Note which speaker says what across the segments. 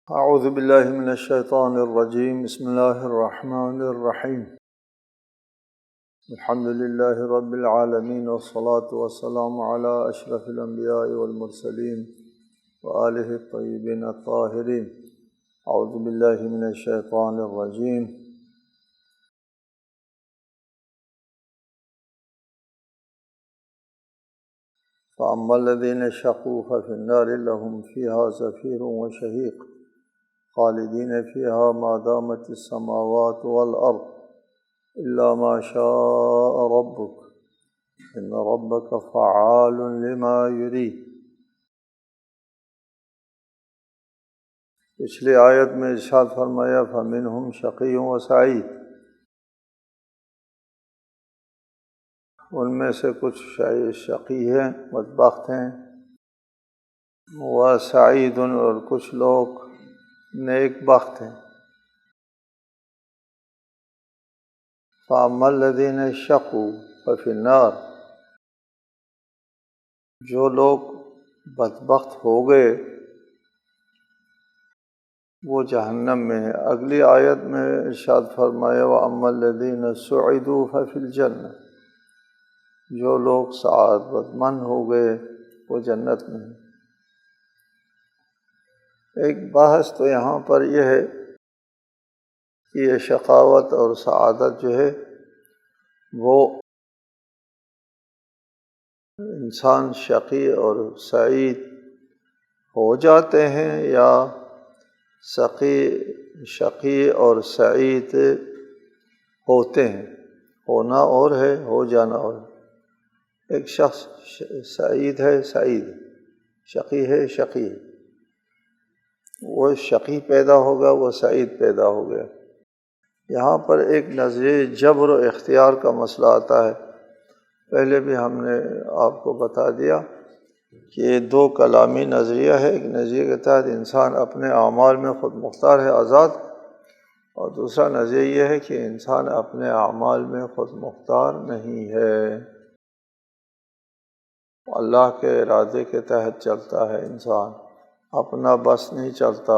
Speaker 1: اعوذ باللہ من الشیطان الرجیم بسم اللہ الرحمن الرحیم الحمد للہ رب العالمین والصلاة والسلام علی اشرف الانبیاء والمرسلین وآلہ الطیبین الطاہرین اعوذ باللہ من الشیطان الرجیم فأما الذین شقوا ففی النار لهم فیہا زفیر وشہیق خالدین فیہا ما دامت السماوات والارض الا ما شاء ربک ان ربک فعال لما یرید۔ پچھلی آیت میں ارشاد فرمایا فمنہم شقی و سعید، ان میں سے کچھ شقی ہیں، بدبخت ہیں، و سعید، اور کچھ لوگ نیک بخت ہیں۔ فَأَمَّا الَّذِينَ شَقُوا فَفِي النَّارِ، جو لوگ بدبخت ہو گئے وہ جہنم میں ہیں۔ اگلی آیت میں ارشاد فرمایا وَأَمَّا الَّذِينَ سُعِدُوا فَفِي الْجَنَّةِ، جو لوگ سعادت مند ہو گئے وہ جنت میں ہیں۔ ایک بحث تو یہاں پر یہ ہے کہ یہ شقاوت اور سعادت جو ہے وہ انسان شقی اور سعید ہو جاتے ہیں یا شقی اور سعید ہوتے ہیں۔ ہونا اور ہے، ہو جانا اور ہے۔ ایک شخص سعید ہے، سعید ہے، شقی ہے، شقی ہے۔ وہ شقی پیدا ہوگا، وہ سعید پیدا ہو گیا۔ یہاں پر ایک نظریہ جبر و اختیار کا مسئلہ آتا ہے۔ پہلے بھی ہم نے آپ کو بتا دیا کہ یہ دو کلامی نظریہ ہے۔ ایک نظریے کے تحت انسان اپنے اعمال میں خود مختار ہے، آزاد، اور دوسرا نظریہ یہ ہے کہ انسان اپنے اعمال میں خود مختار نہیں ہے، اللہ کے ارادے کے تحت چلتا ہے انسان، اپنا بس نہیں چلتا۔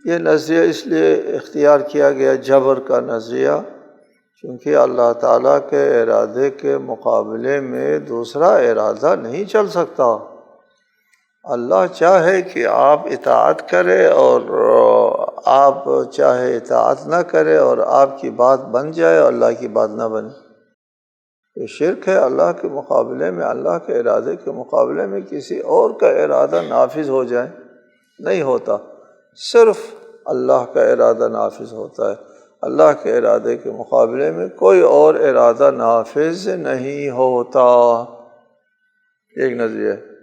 Speaker 1: یہ نظریہ اس لیے اختیار کیا گیا جبر کا نظریہ کیونکہ اللہ تعالیٰ کے ارادے کے مقابلے میں دوسرا ارادہ نہیں چل سکتا۔ اللہ چاہے کہ آپ اطاعت کرے اور آپ چاہے اطاعت نہ کرے اور آپ کی بات بن جائے اور اللہ کی بات نہ بنے۔ یہ شرک ہے۔ اللہ کے مقابلے میں، اللہ کے ارادے کے مقابلے میں کسی اور کا ارادہ نافذ ہو جائے، نہیں ہوتا، صرف اللہ کا ارادہ نافذ ہوتا ہے۔ اللہ کے ارادے کے مقابلے میں کوئی اور ارادہ نافذ نہیں ہوتا۔ ایک نظریہ ہے۔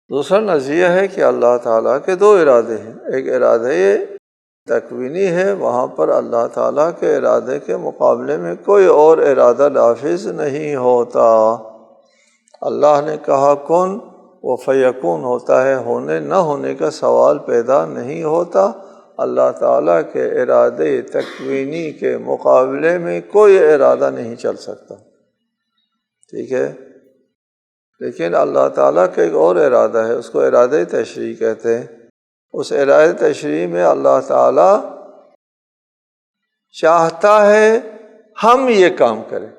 Speaker 1: دوسرا نظریہ ہے کہ اللہ تعالیٰ کے دو ارادے ہیں۔ ایک ارادہ یہ تکوینی ہے، وہاں پر اللہ تعالیٰ کے ارادے کے مقابلے میں کوئی اور ارادہ نافذ نہیں ہوتا۔ اللہ نے کہا کن وہ فیکون ہوتا ہے، ہونے نہ ہونے کا سوال پیدا نہیں ہوتا۔ اللہ تعالیٰ کے ارادے تکوینی کے مقابلے میں کوئی ارادہ نہیں چل سکتا، ٹھیک ہے؟ لیکن اللہ تعالیٰ کا ایک اور ارادہ ہے، اس کو ارادہ تشریع کہتے ہیں۔ اس ارادہ تشریع میں اللہ تعالیٰ چاہتا ہے ہم یہ کام کریں۔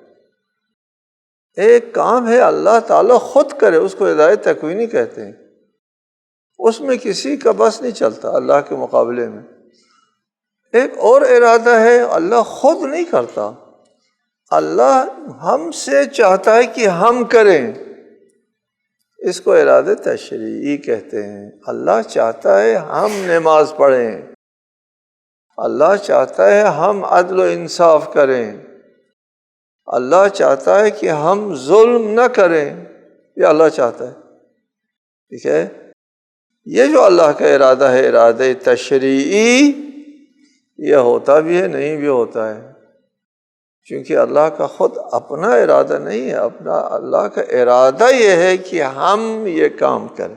Speaker 1: ایک کام ہے اللہ تعالیٰ خود کرے، اس کو ارادہ تکوینی کہتے ہیں۔ اس میں کسی کا بس نہیں چلتا اللہ کے مقابلے میں۔ ایک اور ارادہ ہے اللہ خود نہیں کرتا، اللہ ہم سے چاہتا ہے کہ ہم کریں، اس کو ارادہ تشریعی کہتے ہیں۔ اللہ چاہتا ہے ہم نماز پڑھیں، اللہ چاہتا ہے ہم عدل و انصاف کریں، اللہ چاہتا ہے کہ ہم ظلم نہ کریں، یہ اللہ چاہتا ہے، ٹھیک ہے؟ یہ جو اللہ کا ارادہ ہے، ارادہ تشریعی، یہ ہوتا بھی ہے، نہیں بھی ہوتا ہے، کیونکہ اللہ کا خود اپنا ارادہ نہیں ہے۔ اپنا اللہ کا ارادہ یہ ہے کہ ہم یہ کام کریں،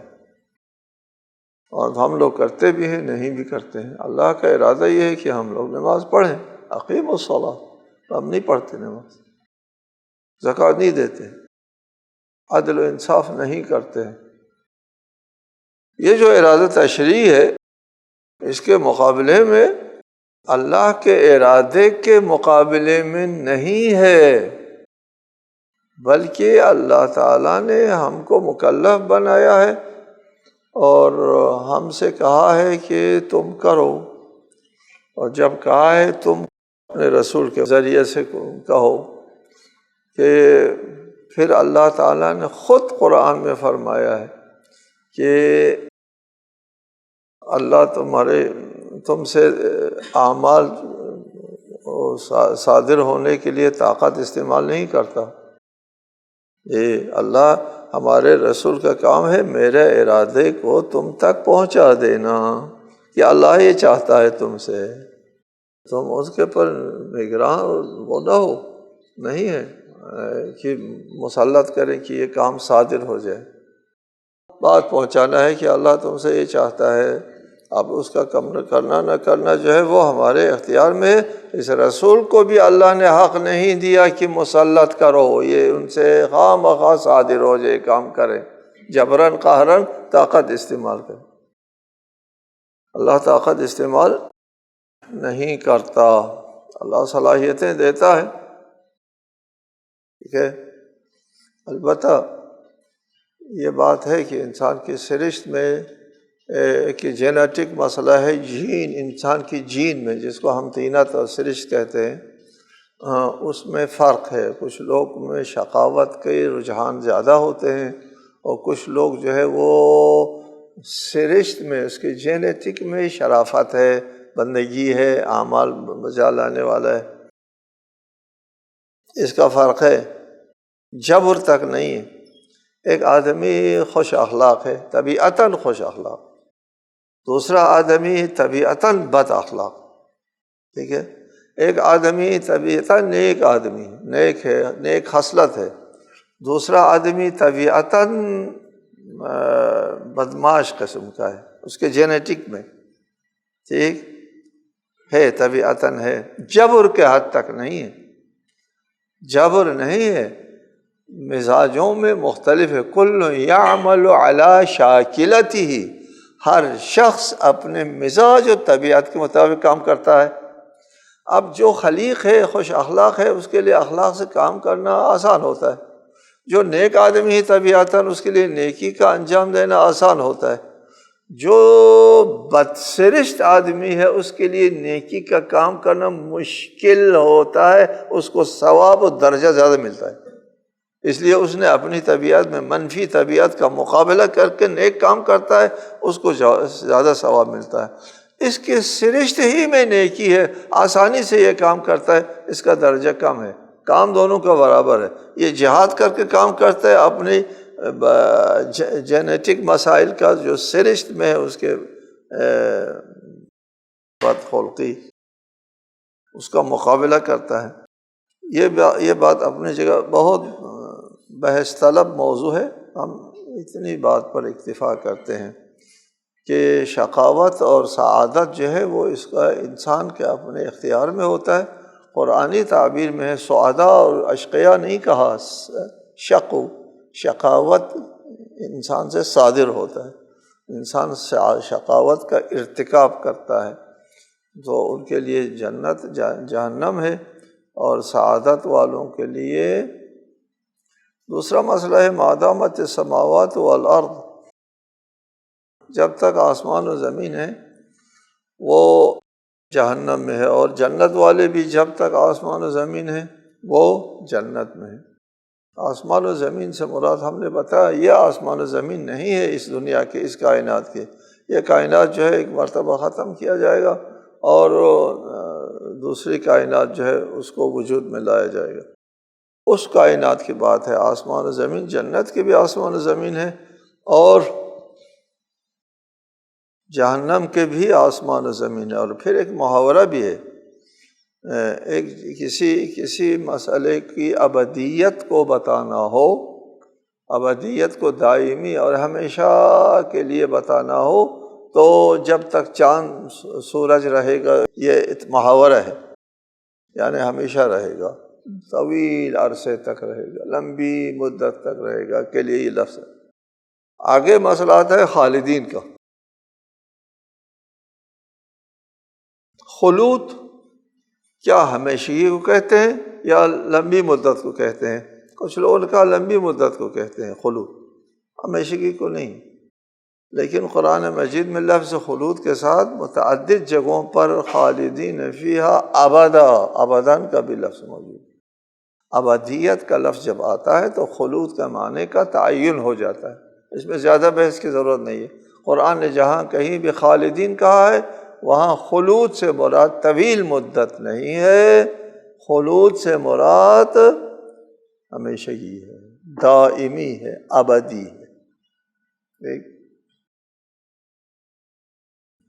Speaker 1: اور ہم لوگ کرتے بھی ہیں، نہیں بھی کرتے ہیں۔ اللہ کا ارادہ یہ ہے کہ ہم لوگ نماز پڑھیں، اقیموا الصلاۃ، ہم نہیں پڑھتے نماز، زکوٰۃ نہیں دیتے، عدل و انصاف نہیں کرتے ہیں۔ یہ جو ارادہ تشریعی ہے، اس کے مقابلے میں اللہ کے ارادے کے مقابلے میں نہیں ہے، بلکہ اللہ تعالیٰ نے ہم کو مکلف بنایا ہے اور ہم سے کہا ہے کہ تم کرو، اور جب کہا ہے تم اپنے رسول کے ذریعے سے کہو، کہ پھر اللہ تعالیٰ نے خود قرآن میں فرمایا ہے کہ اللہ تم سے اعمال صادر ہونے کے لیے طاقت استعمال نہیں کرتا۔ یہ اللہ ہمارے رسول کا کام ہے میرے ارادے کو تم تک پہنچا دینا، کہ اللہ یہ چاہتا ہے تم سے، تم اس کے پر نگراں وہ نہ ہو، نہیں ہے کہ مسلط کریں کہ یہ کام صادر ہو جائے۔ بات پہنچانا ہے کہ اللہ تم سے یہ چاہتا ہے، اب اس کا کرنا نہ کرنا جو ہے وہ ہمارے اختیار میں ہے۔ اس رسول کو بھی اللہ نے حق نہیں دیا کہ مسلط کرو، یہ ان سے خواہ مخواہ صادر ہو جائے کام کریں، جبراً قہراً طاقت استعمال کریں۔ اللہ طاقت استعمال نہیں کرتا، اللہ صلاحیتیں دیتا ہے، ٹھیک ہے۔ البتہ یہ بات ہے کہ انسان کی سرشت میں ایک جینیٹک مسئلہ ہے، جین، انسان کی جین میں، جس کو ہم طینت اور سرشت کہتے ہیں، اس میں فرق ہے۔ کچھ لوگ میں شقاوت کے رجحان زیادہ ہوتے ہیں، اور کچھ لوگ جو ہے وہ سرشت میں، اس کے جینیٹک میں شرافت ہے، بندگی ہے، اعمال بجا لانے والا ہے۔ اس کا فرق ہے، جبر تک نہیں ہے۔ ایک آدمی خوش اخلاق ہے، طبیعتاً خوش اخلاق، دوسرا آدمی طبیعتاً بد اخلاق، ٹھیک ہے۔ ایک آدمی طبیعتاً نیک آدمی، نیک ہے، نیک خصلت ہے، دوسرا آدمی طبیعتاً بدمعاش قسم کا ہے، اس کے جینیٹک میں، ٹھیک ہے، طبیعتاً ہے، جبر کے حد تک نہیں ہے، جبر نہیں ہے، مزاجوں میں مختلف ہے۔ کل یعمل علی شاکلتہ، ہر شخص اپنے مزاج و طبیعت کے مطابق کام کرتا ہے۔ اب جو خلیق ہے، خوش اخلاق ہے، اس کے لیے اخلاق سے کام کرنا آسان ہوتا ہے۔ جو نیک آدمی ہے طبیعتاً، اس کے لیے نیکی کا انجام دینا آسان ہوتا ہے۔ جو بدسرشت آدمی ہے، اس کے لیے نیکی کا کام کرنا مشکل ہوتا ہے، اس کو ثواب و درجہ زیادہ ملتا ہے، اس لیے اس نے اپنی طبیعت میں منفی طبیعت کا مقابلہ کر کے نیک کام کرتا ہے، اس کو زیادہ ثواب ملتا ہے۔ اس کے سرشت ہی میں نیکی ہے، آسانی سے یہ کام کرتا ہے، اس کا درجہ کم ہے، کام دونوں کا برابر ہے۔ یہ جہاد کر کے کام کرتا ہے، اپنی جینیٹک مسائل کا جو سرشت میں ہے، اس کے بدخلقی، اس کا مقابلہ کرتا ہے۔ یہ بات اپنی جگہ بہت بحث طلب موضوع ہے، ہم اتنی بات پر اکتفا کرتے ہیں کہ شقاوت اور سعادت جو ہے وہ اس کا انسان کے اپنے اختیار میں ہوتا ہے۔ قرآنی تعبیر میں ہے سعداء اور اشقیاء نہیں کہا، شقاوت انسان سے صادر ہوتا ہے، انسان شقاوت کا ارتکاب کرتا ہے تو ان کے لیے جنت جہنم ہے، اور سعادت والوں کے لیے دوسرا مسئلہ ہے مادامت السماوات والارض، جب تک آسمان و زمین ہے وہ جہنم میں ہے، اور جنت والے بھی جب تک آسمان و زمین ہے وہ جنت میں ہے۔ آسمان و زمین سے مراد ہم نے بتایا یہ آسمان و زمین نہیں ہے اس دنیا کے، اس کائنات کے، یہ کائنات جو ہے ایک مرتبہ ختم کیا جائے گا، اور دوسری کائنات جو ہے اس کو وجود میں لایا جائے گا، اس کائنات کی بات ہے۔ آسمان و زمین، جنت کے بھی آسمان و زمین ہے، اور جہنم کے بھی آسمان و زمین ہے۔ اور پھر ایک محاورہ بھی ہے، ایک کسی مسئلے کی ابدیت کو بتانا ہو، ابدیت کو دائمی اور ہمیشہ کے لیے بتانا ہو تو جب تک چاند سورج رہے گا، یہ محاورہ ہے، یعنی ہمیشہ رہے گا۔ طویل عرصے تک رہے گا، لمبی مدت تک رہے گا کے لیے یہ لفظ ہے۔ آگے مسئلہ آتا ہے خالدین کا۔ خلود کیا ہمیشگی کو کہتے ہیں یا لمبی مدت کو کہتے ہیں؟ کچھ لوگوں نے کہا لمبی مدت کو کہتے ہیں خلود، ہمیشگی کو نہیں۔ لیکن قرآن مجید میں لفظ خلود کے ساتھ متعدد جگہوں پر خالدین فیہا ابدا، ابداً کا بھی لفظ موجود ہے۔ ابدیت کا لفظ جب آتا ہے تو خلود کا معنی کا تعین ہو جاتا ہے، اس میں زیادہ بحث کی ضرورت نہیں ہے۔ قرآن نے جہاں کہیں بھی خالدین کہا ہے وہاں خلود سے مراد طویل مدت نہیں ہے، خلود سے مراد ہمیشگی ہے، دائمی ہے، ابدی ہے۔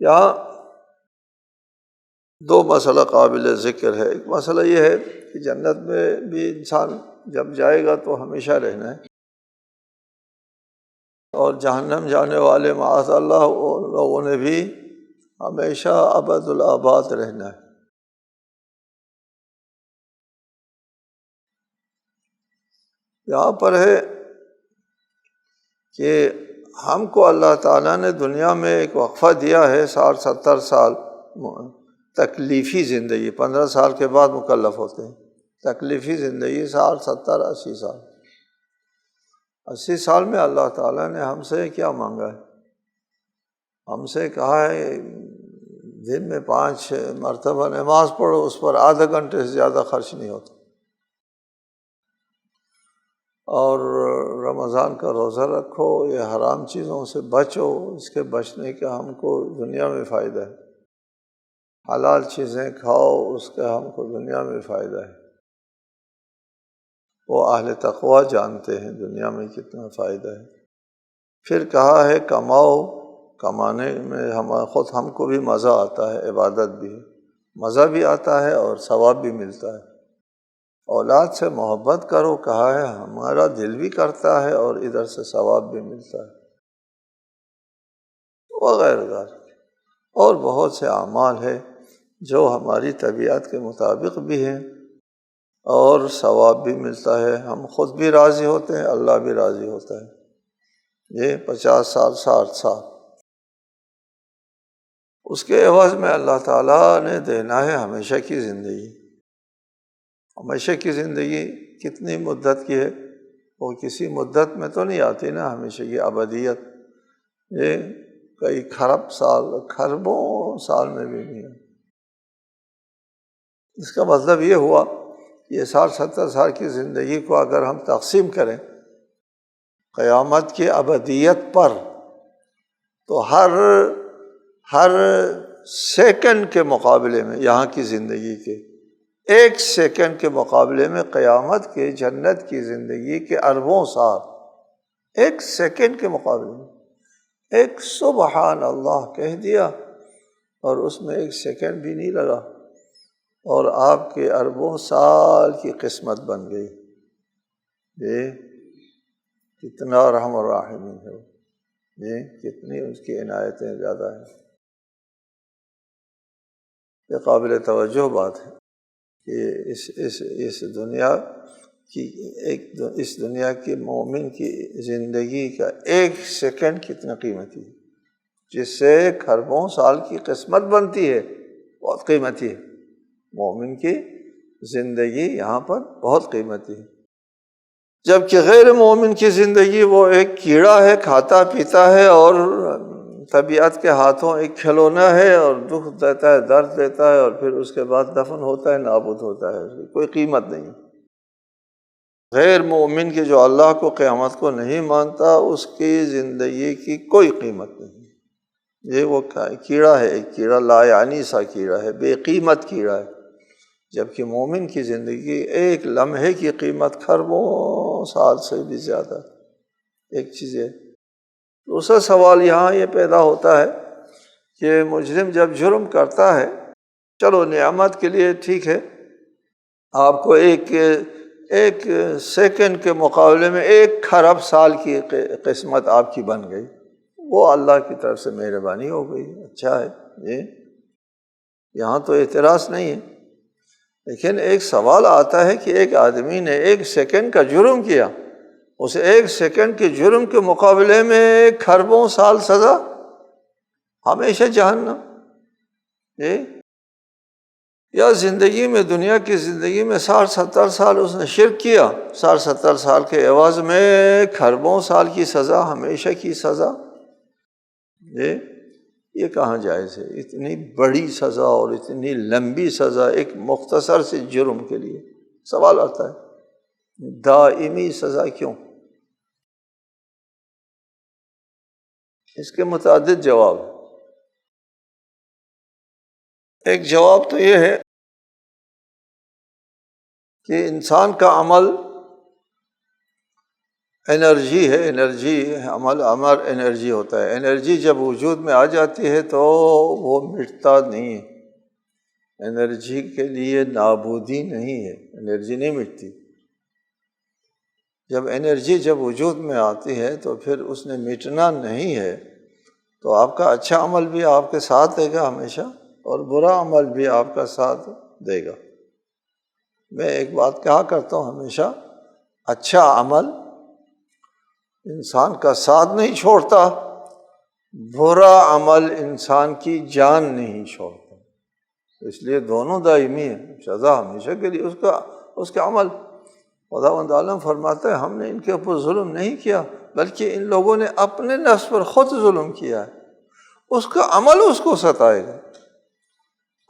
Speaker 1: یہاں دو مسئلہ قابل ذکر ہے۔ ایک مسئلہ یہ ہے کہ جنت میں بھی انسان جب جائے گا تو ہمیشہ رہنا ہے، اور جہنم جانے والے معاذ اللہ ان لوگوں نے بھی ہمیشہ ابد الآباد رہنا ہے۔ یہاں پر ہے کہ ہم کو اللہ تعالیٰ نے دنیا میں ایک وقفہ دیا ہے 60-70 سال تکلیفی زندگی، 15 سال کے بعد مکلف ہوتے ہیں۔ تکلیفی زندگی 60 70 80 سال، 80 سال میں اللہ تعالیٰ نے ہم سے کیا مانگا ہے؟ ہم سے کہا ہے دن میں 5 مرتبہ نماز پڑھو، اس پر آدھا گھنٹے سے زیادہ خرچ نہیں ہوتا، اور رمضان کا روزہ رکھو، یہ حرام چیزوں سے بچو، اس کے بچنے کا ہم کو دنیا میں فائدہ ہے، حلال چیزیں کھاؤ، اس کا ہم کو دنیا میں فائدہ ہے۔ وہ اہل تقویٰ جانتے ہیں دنیا میں کتنا فائدہ ہے۔ پھر کہا ہے کماؤ، کمانے میں ہم کو بھی مزہ آتا ہے، عبادت بھی ہے، مزہ بھی آتا ہے اور ثواب بھی ملتا ہے۔ اولاد سے محبت کرو، کہا ہے ہمارا دل بھی کرتا ہے اور ادھر سے ثواب بھی ملتا ہے، وغیرہ وغیرہ۔ اور بہت سے اعمال ہیں جو ہماری طبیعت کے مطابق بھی ہیں اور ثواب بھی ملتا ہے، ہم خود بھی راضی ہوتے ہیں، اللہ بھی راضی ہوتا ہے۔ یہ 50 سال 60 سال اس کے عوض میں اللہ تعالیٰ نے دینا ہے ہمیشہ کی زندگی۔ ہمیشہ کی زندگی کتنی مدت کی ہے؟ وہ کسی مدت میں تو نہیں آتی نا ہمیشہ کی ابدیت، یہ کئی خرب سال، خربوں سال میں بھی نہیں ہے۔ اس کا مطلب یہ ہوا کہ یہ 60-70 سال کی زندگی کو اگر ہم تقسیم کریں قیامت کی ابدیت پر، تو ہر سیکنڈ کے مقابلے میں، یہاں کی زندگی کے 1 سیکنڈ کے مقابلے میں قیامت کے جنت کی زندگی کے اربوں سال، 1 سیکنڈ کے مقابلے میں ایک سبحان اللہ کہہ دیا اور اس میں 1 سیکنڈ بھی نہیں لگا اور آپ کے اربوں سال کی قسمت بن گئی۔ یہ کتنا رحم الراحمین ہے، یہ کتنی اس کی عنایتیں زیادہ ہیں۔ یہ قابل توجہ بات ہے کہ اس دنیا کی مومن کی زندگی کا 1 سیکنڈ کتنا قیمتی ہے، جس سے خربوں سال کی قسمت بنتی ہے، بہت قیمتی ہے۔ مومن کی زندگی یہاں پر بہت قیمتی ہے، جبکہ غیر مومن کی زندگی وہ ایک کیڑا ہے، کھاتا پیتا ہے اور طبیعت کے ہاتھوں ایک کھلونا ہے، اور دکھ دیتا ہے، درد دیتا ہے، اور پھر اس کے بعد دفن ہوتا ہے، نابود ہوتا ہے، اس کی کوئی قیمت نہیں۔ غیر مومن کی جو اللہ کو قیامت کو نہیں مانتا، اس کی زندگی کی کوئی قیمت نہیں۔ یہ وہ کیڑا ہے، ایک کیڑا لا یعنی سا کیڑا ہے، بے قیمت کیڑا ہے، جبکہ مومن کی زندگی 1 لمحے کی قیمت خربوں سال سے بھی زیادہ ایک چیز ہے۔ دوسرا سوال یہاں یہ پیدا ہوتا ہے کہ مجرم جب جرم کرتا ہے، چلو نعمت کے لیے ٹھیک ہے، آپ کو ایک سیکنڈ کے مقابلے میں 1 خرب سال کی قسمت آپ کی بن گئی، وہ اللہ کی طرف سے مہربانی ہو گئی، اچھا ہے۔ یہاں تو اعتراض نہیں ہے، لیکن ایک سوال آتا ہے کہ ایک آدمی نے 1 سیکنڈ کا جرم کیا، اس 1 سیکنڈ کے جرم کے مقابلے میں کھربوں سال سزا، ہمیشہ جہنم۔ یا زندگی میں، دنیا کی زندگی میں 60-70 سال اس نے شرک کیا، 60-70 سال کے عوض میں کھربوں سال کی سزا، ہمیشہ کی سزا۔ یہ کہاں جائز ہے؟ اتنی بڑی سزا اور اتنی لمبی سزا ایک مختصر سے جرم کے لیے؟ سوال آتا ہے دائمی سزا کیوں؟ اس کے متعدد جواب۔ ایک جواب تو یہ ہے کہ انسان کا عمل انرجی ہے، عمل انرجی ہوتا ہے۔ انرجی جب وجود میں آ جاتی ہے تو وہ مٹتا نہیں ہے، انرجی کے لیے نابودی نہیں ہے، انرجی نہیں مٹتی۔ جب انرجی وجود میں آتی ہے تو پھر اس نے مٹنا نہیں ہے، تو آپ کا اچھا عمل بھی آپ کے ساتھ دے گا ہمیشہ، اور برا عمل بھی آپ کا ساتھ دے گا۔ میں ایک بات کہا کرتا ہوں ہمیشہ، اچھا عمل انسان کا ساتھ نہیں چھوڑتا، برا عمل انسان کی جان نہیں چھوڑتا، اس لیے دونوں دائمی ہیں، سزا ہمیشہ کے لیے اس کا عمل۔ خداوند عالم فرماتا ہے ہم نے ان کے اوپر ظلم نہیں کیا، بلکہ ان لوگوں نے اپنے نفس پر خود ظلم کیا ہے۔ اس کا عمل اس کو ستائے گا،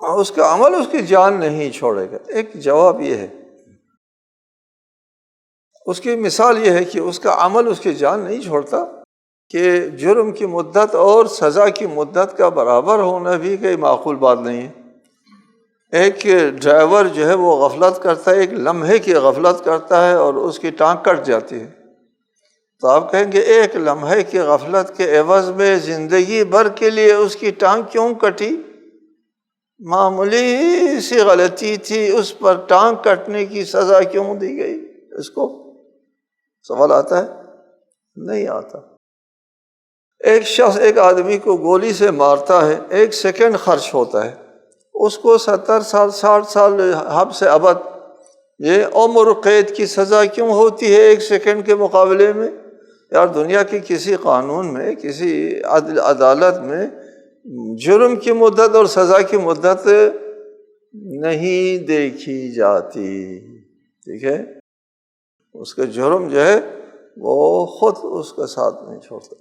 Speaker 1: اس کا عمل اس کی جان نہیں چھوڑے گا۔ ایک جواب یہ ہے، اس کی مثال یہ ہے کہ اس کا عمل اس کی جان نہیں چھوڑتا، کہ جرم کی مدت اور سزا کی مدت کا برابر ہونا بھی کوئی معقول بات نہیں ہے۔ ایک ڈرائیور جو ہے وہ غفلت کرتا ہے، ایک لمحے کی غفلت کرتا ہے اور اس کی ٹانگ کٹ جاتی ہے، تو آپ کہیں گے ایک لمحے کی غفلت کے عوض میں زندگی بھر کے لیے اس کی ٹانگ کیوں کٹی؟ معمولی سی غلطی تھی، اس پر ٹانگ کٹنے کی سزا کیوں دی گئی اس کو؟ سوال آتا ہے؟ نہیں آتا۔ ایک شخص ایک آدمی کو گولی سے مارتا ہے، 1 سیکنڈ خرچ ہوتا ہے، اس کو 70 سال 60 سال حبس ابد، یہ عمر قید کی سزا کیوں ہوتی ہے 1 سیکنڈ کے مقابلے میں؟ یار دنیا کے کسی قانون میں، کسی عدالت میں جرم کی مدت اور سزا کی مدت نہیں دیکھی جاتی، ٹھیک ہے؟ اس کا جرم جو ہے وہ خود اس کا ساتھ نہیں چھوڑتا۔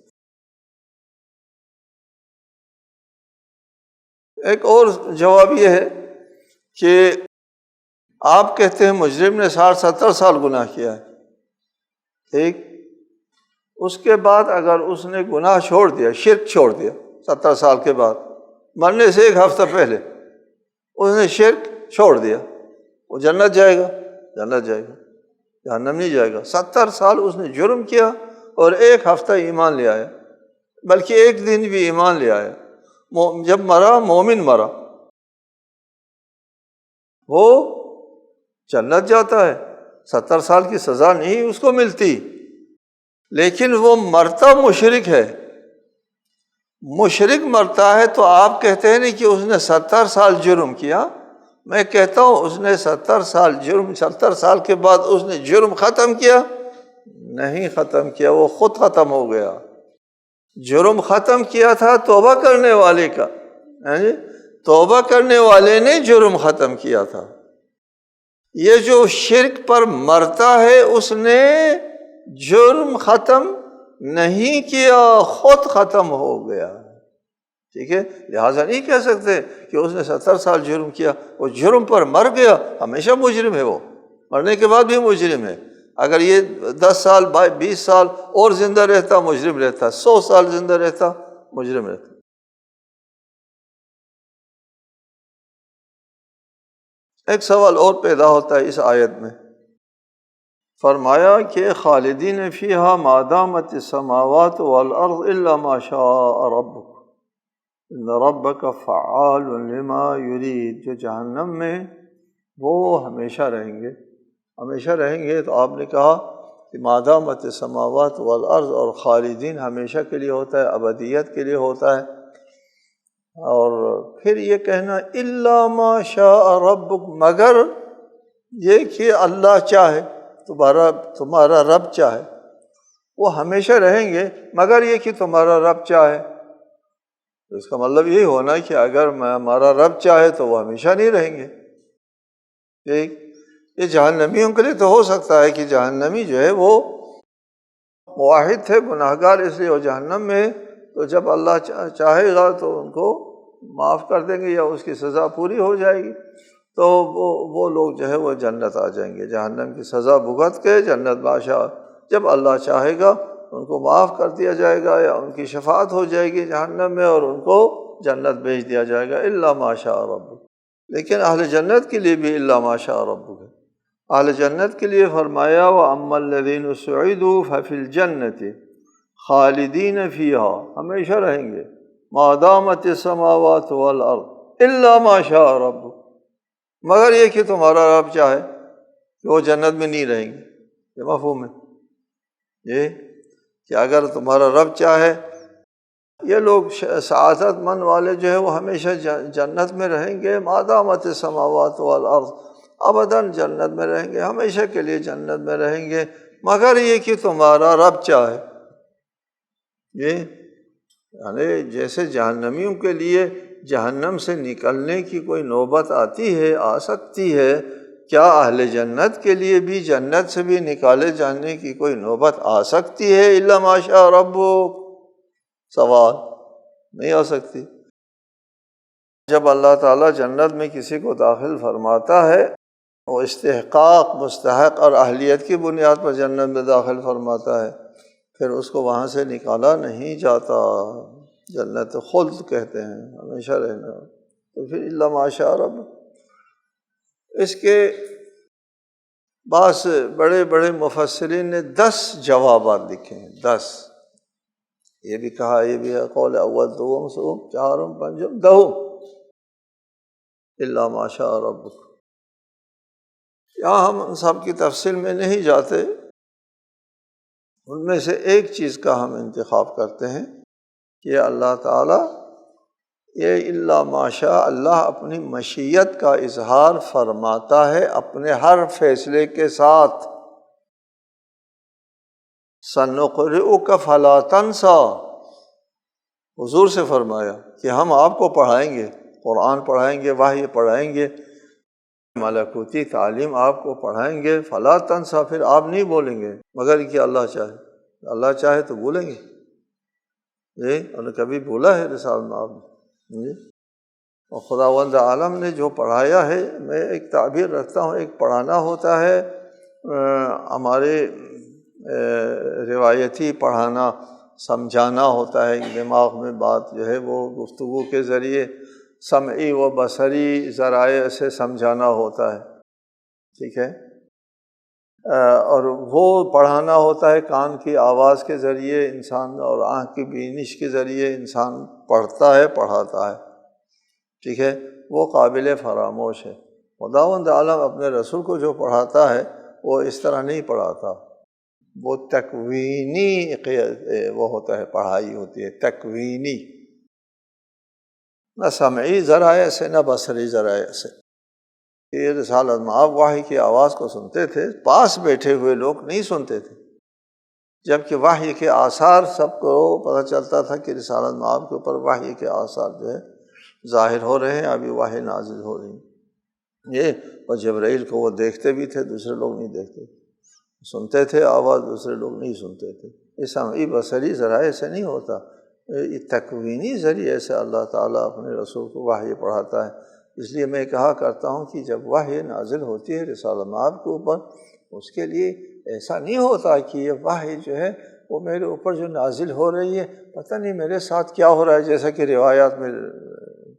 Speaker 1: ایک اور جواب یہ ہے کہ آپ کہتے ہیں مجرم نے 60-70 سال گناہ کیا ہے، ٹھیک، اس کے بعد اگر اس نے گناہ چھوڑ دیا، شرک چھوڑ دیا، 70 سال کے بعد، مرنے سے 1 ہفتہ پہلے اس نے شرک چھوڑ دیا، وہ جنت جائے گا؟ جنت جائے گا، جہنم نہیں جائے گا۔ 70 سال اس نے جرم کیا اور 1 ہفتہ ایمان لے آیا، بلکہ 1 دن بھی ایمان لے آیا، جب مرا مومن مرا، وہ جنت جاتا ہے، 70 سال کی سزا نہیں اس کو ملتی، لیکن وہ مرتا مشرک ہے۔ مشرک مرتا ہے تو آپ کہتے ہیں نہیں کہ اس نے 70 سال جرم کیا، میں کہتا ہوں اس نے 70 سال جرم، 70 سال کے بعد اس نے جرم ختم کیا؟ نہیں ختم کیا، وہ خود ختم ہو گیا۔ جرم ختم کیا تھا توبہ کرنے والے کا، توبہ کرنے والے نے جرم ختم کیا تھا۔ یہ جو شرک پر مرتا ہے اس نے جرم ختم نہیں کیا، خود ختم ہو گیا، ٹھیک ہے؟ لہٰذا نہیں کہہ سکتے کہ اس نے 70 سال جرم کیا، وہ جرم پر مر گیا، ہمیشہ مجرم ہے، وہ مرنے کے بعد بھی مجرم ہے۔ اگر یہ 10 سال 20 سال اور زندہ رہتا مجرم رہتا، 100 سال زندہ رہتا مجرم رہتا۔ ایک سوال اور پیدا ہوتا ہے اس آیت میں، فرمایا کہ خالدین فیہا ما دامت السماوات والارض الا ما شاء ربک ان ربک فعال لما یرید، جو جہنم میں وہ ہمیشہ رہیں گے، ہمیشہ رہیں گے۔ تو آپ نے کہا کہ ما دامت السماوات والارض، اور خالدین ہمیشہ کے لیے ہوتا ہے، ابدیت کے لیے ہوتا ہے، اور پھر یہ کہنا الا ما شاء ربک، مگر یہ کہ اللہ چاہے، تمہارا رب چاہے، وہ ہمیشہ رہیں گے، مگر یہ کہ تمہارا رب چاہے، اس کا مطلب یہی ہونا کہ اگر ہمارا رب چاہے تو وہ ہمیشہ نہیں رہیں گے۔ ٹھیک، یہ جہنمیوں کے لیے تو ہو سکتا ہے کہ جہنمی جو ہے وہ موحد تھے، گناہ گار، اس لیے وہ جہنم میں، تو جب اللہ چاہے گا تو ان کو معاف کر دیں گے یا اس کی سزا پوری ہو جائے گی، تو وہ لوگ جو ہے وہ جنت آ جائیں گے، جہنم کی سزا بھگت کے جنت بادشاہ۔ جب اللہ چاہے گا ان کو معاف کر دیا جائے گا یا ان کی شفاعت ہو جائے گی جہنم میں اور ان کو جنت بھیج دیا جائے گا، الا ما شاء ربک۔ لیکن اہل جنت کے لیے بھی الا ما شاء ربک ہے۔ اہل جنت کے لیے فرمایا وَأَمَّا الَّذِينَ سُعِدُوا فَفِي الْجَنَّةِ خالدین فیہا، ہمیشہ رہیں گے، ما دامت السماوات والارض الا ما شاء ربک، مگر یہ کہ تمہارا رب چاہے کہ وہ جنت میں نہیں رہیں گے۔ یہ مفہوم ہے یہ کہ اگر تمہارا رب چاہے، یہ لوگ سعادت مند والے جو ہے وہ ہمیشہ جنت میں رہیں گے، ما دامت السماوات والارض، ابداً جنت میں رہیں گے، ہمیشہ کے لیے جنت میں رہیں گے، مگر یہ کہ تمہارا رب چاہے۔ یہ یعنی جیسے جہنمیوں کے لیے جہنم سے نکلنے کی کوئی نوبت آتی ہے، آ سکتی ہے، کیا اہل جنت کے لیے بھی جنت سے بھی نکالے جانے کی کوئی نوبت آ سکتی ہے؟ الا ما شاء ربک، سوال نہیں آ سکتی۔ جب اللہ تعالیٰ جنت میں کسی کو داخل فرماتا ہے، وہ استحقاق، مستحق اور اہلیت کی بنیاد پر جنت میں داخل فرماتا ہے، پھر اس کو وہاں سے نکالا نہیں جاتا۔ جنت خلد کہتے ہیں، ہمیشہ رہنا، تو پھر الا ما شاء رب۔ اس کے بعض بڑے بڑے مفسرین نے 10 جوابات لکھے ہیں، 10۔ یہ بھی کہا، یہ بھی ہے قول اول، دوم، سوم، چہارم، پنجم، دہم، الا ما شاء ربک۔ یہاں ہم ان سب کی تفصیل میں نہیں جاتے، ان میں سے ایک چیز کا ہم انتخاب کرتے ہیں کہ اللہ تعالیٰ یہ الا ما شاء، اللہ اپنی مشیت کا اظہار فرماتا ہے اپنے ہر فیصلے کے ساتھ۔ سنقرئک فلا تنسیٰ، حضور سے فرمایا کہ ہم آپ کو پڑھائیں گے، قرآن پڑھائیں گے، وحی پڑھائیں گے، ملکوتی تعلیم آپ کو پڑھائیں گے، فلا تنسیٰ، پھر آپ نہیں بولیں گے مگر کہ اللہ چاہے۔ اللہ چاہے تو بولیں گے، جی، اور کبھی بولا ہے رسالت میں آپ نے؟ جی، اور خداوند عالم نے جو پڑھایا ہے، میں ایک تعبیر رکھتا ہوں، ایک پڑھانا ہوتا ہے ہمارے روایتی پڑھانا، سمجھانا ہوتا ہے، دماغ میں بات جو ہے وہ گفتگو کے ذریعے سمعی و بصری ذرائع سے سمجھانا ہوتا ہے، ٹھیک ہے، اور وہ پڑھانا ہوتا ہے کان کی آواز کے ذریعے انسان، اور آنکھ کی بینش کے ذریعے انسان پڑھتا ہے، پڑھاتا ہے، ٹھیک ہے، وہ قابل فراموش ہے۔ خداوند عالم اپنے رسول کو جو پڑھاتا ہے وہ اس طرح نہیں پڑھاتا، وہ تکوینی وہ ہوتا ہے، پڑھائی ہوتی ہے تکوینی، نہ سمعی ذرائع سے نہ بصری ذرائع سے۔ یہ رسالت میں آپ وحی کی آواز کو سنتے تھے، پاس بیٹھے ہوئے لوگ نہیں سنتے تھے، جبکہ وحی کے آثار سب کو پتہ چلتا تھا کہ رسالت میں آپ کے اوپر وحی کے آثار جو ہے ظاہر ہو رہے ہیں، ابھی وحی نازل ہو رہی ہے۔ یہ اور جبرائیل کو وہ دیکھتے بھی تھے، دوسرے لوگ نہیں دیکھتے، سنتے تھے آواز، دوسرے لوگ نہیں سنتے تھے۔ یہ سمعی بصری ذرائع سے نہیں ہوتا، یہ تکوینی ذریعے سے اللہ تعالیٰ اپنے رسول کو وحی پڑھاتا ہے۔ اس لیے میں کہا کرتا ہوں کہ جب وحی نازل ہوتی ہے رسالت مآب کے اوپر، اس کے لیے ایسا نہیں ہوتا کہ یہ وحی جو ہے وہ میرے اوپر جو نازل ہو رہی ہے پتہ نہیں میرے ساتھ کیا ہو رہا ہے، جیسا کہ روایات میں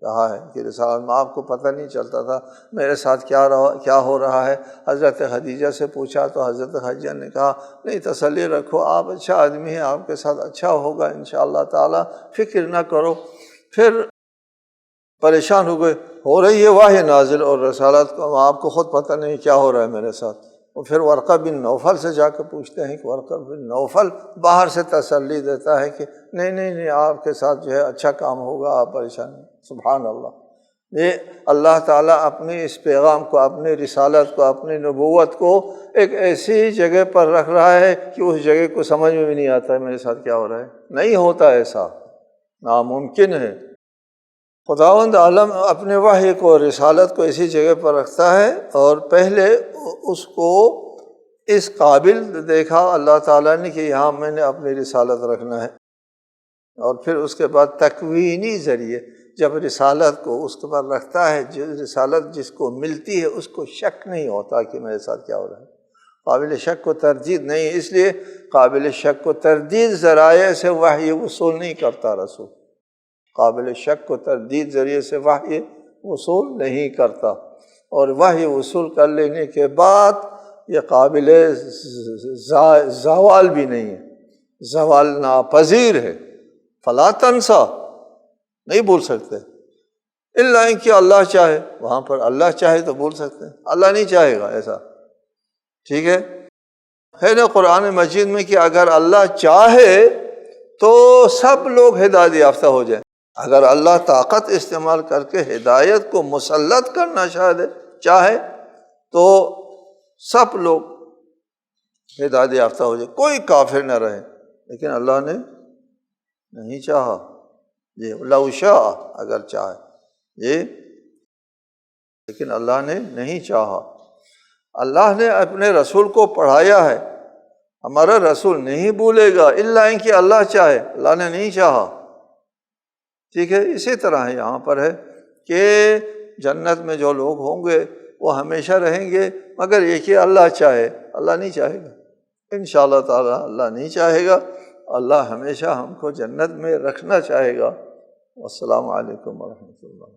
Speaker 1: کہا ہے کہ رسالت مآب کو پتہ نہیں چلتا تھا میرے ساتھ کیا ہو رہا ہے۔ حضرت خدیجہ سے پوچھا تو حضرت خدیجہ نے کہا نہیں، تسلی رکھو، آپ اچھا آدمی ہیں، آپ کے ساتھ اچھا ہوگا انشاءاللہ تعالی، فکر نہ کرو۔ پھر پریشان ہو گئے، ہو رہی ہے وحی نازل اور رسالت کو آپ کو خود پتہ نہیں کیا ہو رہا ہے میرے ساتھ۔ اور پھر ورقہ بن نوفل سے جا کے پوچھتے ہیں کہ ورقہ بن نوفل باہر سے تسلی دیتا ہے کہ نہیں نہیں نہیں، آپ کے ساتھ جو ہے اچھا کام ہوگا، آپ پریشان ہیں۔ سبحان اللہ، یہ اللہ تعالیٰ اپنی اس پیغام کو، اپنی رسالت کو، اپنی نبوت کو ایک ایسی جگہ پر رکھ رہا ہے کہ اس جگہ کو سمجھ میں بھی نہیں آتا ہے میرے ساتھ کیا ہو رہا ہے، نہیں ہوتا ایسا، ناممکن ہے۔ خداوند عالم اپنے وحی کو، رسالت کو ایسی جگہ پر رکھتا ہے، اور پہلے اس کو اس قابل دیکھا اللہ تعالیٰ نے کہ یہاں میں نے اپنی رسالت رکھنا ہے، اور پھر اس کے بعد تکوینی ذریعے جب رسالت کو اس کے بعد رکھتا ہے، جو رسالت جس کو ملتی ہے اس کو شک نہیں ہوتا کہ میرے ساتھ کیا ہو رہا ہے، قابل شک کو تردید نہیں، اس لیے قابل شک کو تردید ذرائع سے وحی وصول نہیں کرتا رسول، قابل شک کو تردید ذریعے سے وحی وصول نہیں کرتا، اور وحی وصول کر لینے کے بعد یہ قابل زوال بھی نہیں ہے، زوال ناپذیر ہے، فلا تنسا، نہیں بھول سکتے، الا ان کہ اللہ چاہے، وہاں پر اللہ چاہے تو بھول سکتے ہیں، اللہ نہیں چاہے گا ایسا، ٹھیک ہے نا قرآن مجید میں کہ اگر اللہ چاہے تو سب لوگ ہدایت یافتہ ہو جائیں، اگر اللہ طاقت استعمال کر کے ہدایت کو مسلط کرنا چاہے تو سب لوگ ہدایت یافتہ ہو جائے، کوئی کافر نہ رہے، لیکن اللہ نے نہیں چاہا، یہ لو شاء، اگر چاہے یہ، لیکن اللہ نے نہیں چاہا۔ اللہ نے اپنے رسول کو پڑھایا ہے، ہمارا رسول نہیں بھولے گا الا ان کہ اللہ چاہے، اللہ نے نہیں چاہا، ٹھیک ہے۔ اسی طرح یہاں پر ہے کہ جنت میں جو لوگ ہوں گے وہ ہمیشہ رہیں گے، مگر یہ کہ اللہ چاہے، اللہ نہیں چاہے گا، انشاءاللہ تعالی اللہ نہیں چاہے گا، اللہ ہمیشہ ہم کو جنت میں رکھنا چاہے گا۔ والسلام علیکم ورحمۃ اللہ۔